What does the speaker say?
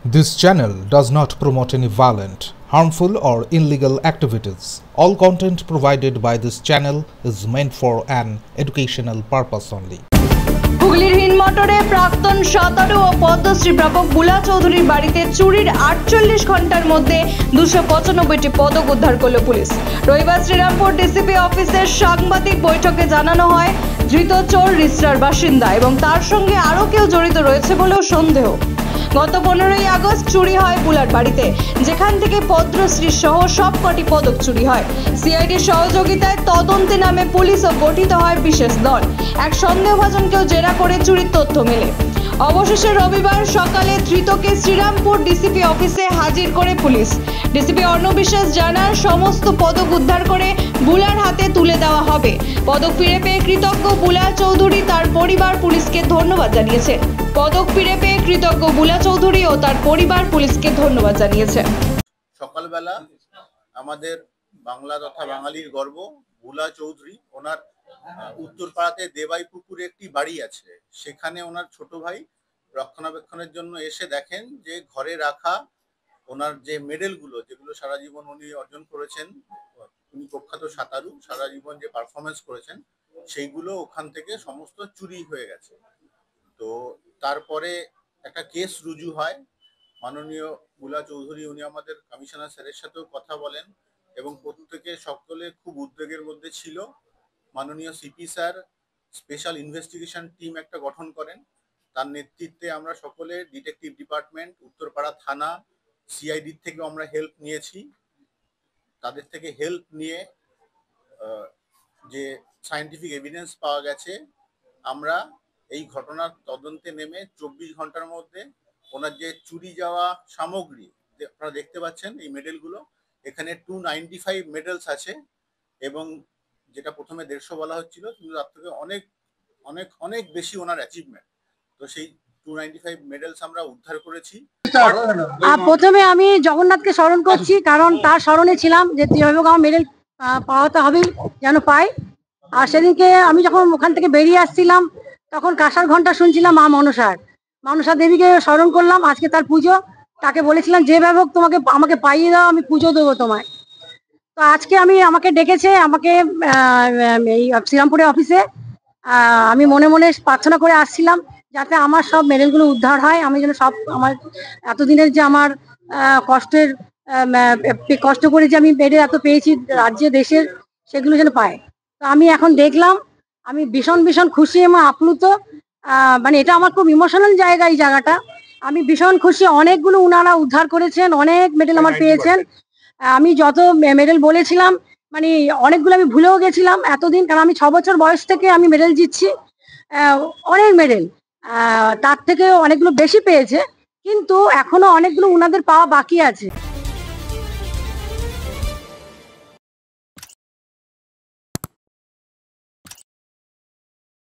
This channel does not promote any violent, harmful, or illegal activities. All content provided by this channel is meant for an educational purpose only. হুগলির হিনমটরে প্রাক্তন সাঁতারু ও পদ্মশ্রী প্রাপক বুলা চৌধুরীর বাড়িতে চুরির 48 ঘন্টার মধ্যে 295টি পদক উদ্ধার করল পুলিশ। রবিবার শ্রীরামপুর ডিসিপি অফিসের সাংবাদিক বৈঠকে জানানো হয় ধৃত চোর রিসরার বাসিন্দা এবং তার সঙ্গে আরও কেউ জড়িত রয়েছে বলেও সন্দেহ। গত 15ই আগস্ট চুরি হয় বুলার বাড়িতে, যেখান থেকে পদ্মশ্রী সহ সবকটি পদক চুরি হয়। সিআইডির সহযোগিতায় তদন্তে নামে পুলিশ ও গঠিত হয় বিশেষ দল। এক সন্দেহভাজনকেও জেরা করে চুরির তথ্য মেলে। অবশেষে রবিবার সকালে ধৃতকে শ্রীরামপুর ডিসিপি অফিসে হাজির করে পুলিশ। ডিসিপি অর্ণব বিশ্বাস জানান, সমস্ত পদক উদ্ধার করে বুলার হাতে তুলে দেওয়া হবে। পদক ফিরে পেয়ে কৃতজ্ঞ বুলা চৌধুরী তার পরিবার পুলিশকে ধন্যবাদ জানিয়েছে। পদক ফিরে পেয়ে কৃতজ্ঞ বুলা চৌধুরী ও তার পরিবার পুলিশকে ধন্যবাদ জানিয়েছে। সকালবেলা আমাদের বাংলা তথা বাঙালির গর্ব বুলা চৌধুরী, ওনার উত্তরপাড়াতে দেবাই পুকুরে একটি বাড়ি আছে, সেখানে ওনার ছোট ভাই রক্ষণাবেক্ষণের জন্য এসে দেখেন যে ঘরে রাখা ওনার যে মেডেলগুলো, যেগুলো সারা জীবন উনি অর্জন করেছেন, উনি প্রখ্যাত সাঁতারু, সারা জীবন যে পারফরমেন্স করেছেন সেইগুলো ওখান থেকে সমস্ত চুরি হয়ে গেছে। তো তারপরে একটা কেস রুজু হয়। মাননীয় বুলা চৌধুরী উনি আমাদের কমিশনার স্যারের সাথেও কথা বলেন এবং প্রত্যেকে সকলে খুব উদ্বেগের মধ্যে ছিল। মাননীয় CP sir special investigation team একটা গঠন করেন, তার নেতৃত্বে আমরা সকলে ডিটেকটিভ ডিপার্টমেন্ট, উত্তরপাড়া থানা, সিআইডির থেকেও আমরা হেল্প নিয়েছি। তাদের থেকে হেল্প নিয়ে যে সায়েন্টিফিক এভিডেন্স পাওয়া গেছে, আমরা এই ঘটনার তদন্তে নেমে 24 ঘন্টার মধ্যে ওনার যে চুরি যাওয়া সামগ্রী আপনারা দেখতে পাচ্ছেন, এই মেডেলগুলো, এখানে 295 মেডেলস আছে এবং যেটা প্রথমে 150 বলা হচ্ছিল, কিন্তু তার থেকে অনেক অনেক অনেক বেশি ওনার অ্যাচিভমেন্ট। তো সেই 295 মেডেলস আমরা উদ্ধার করেছি। প্রথমে আমি জগন্নাথকে স্মরণ করছি, কারণ তার স্মরণে ছিলাম যে যেভাবে আমার মেডেল পাওয়াতে হবে যেন পাই। আর সেদিনকে আমি যখন ওখান থেকে বেরিয়ে আসছিলাম তখন কাঁসার ঘন্টা শুনছিলাম মা মনসা দেবীকে স্মরণ করলাম। আজকে তার পুজো, তাকে বলেছিলাম যেভাবে হোক আমাকে পাইয়ে দাও, আমি পুজো দেবো তোমায়। তো আজকে আমাকে ডেকেছে, আমাকে এই শ্রীরামপুরের অফিসে। আমি মনে মনে প্রার্থনা করে আসছিলাম যাতে আমার সব মেডেলগুলো উদ্ধার হয়, আমি যেন সব আমার এতদিনের যে আমার কষ্ট করে যে আমি মেডেল এত পেয়েছি রাজ্যে দেশের, সেগুলো যেন পায়। তো আমি এখন দেখলাম, আমি ভীষণ ভীষণ খুশি এবং আপ্লুত। মানে এটা আমার খুব ইমোশনাল জায়গা, এই জায়গাটা আমি ভীষণ খুশি। অনেকগুলো উনারা উদ্ধার করেছেন, অনেক মেডেল আমার পেয়েছেন। আমি যত মেডেল বলেছিলাম মানে অনেকগুলো আমি ভুলেও গেছিলাম এতদিন, কারণ আমি 6 বছর বয়স থেকে আমি মেডেল জিতছি, অনেক মেডেল, তার থেকে অনেকগুলো বেশি পেয়েছে, কিন্তু এখনো অনেকগুলো উনাদের পাওয়া বাকি আছে।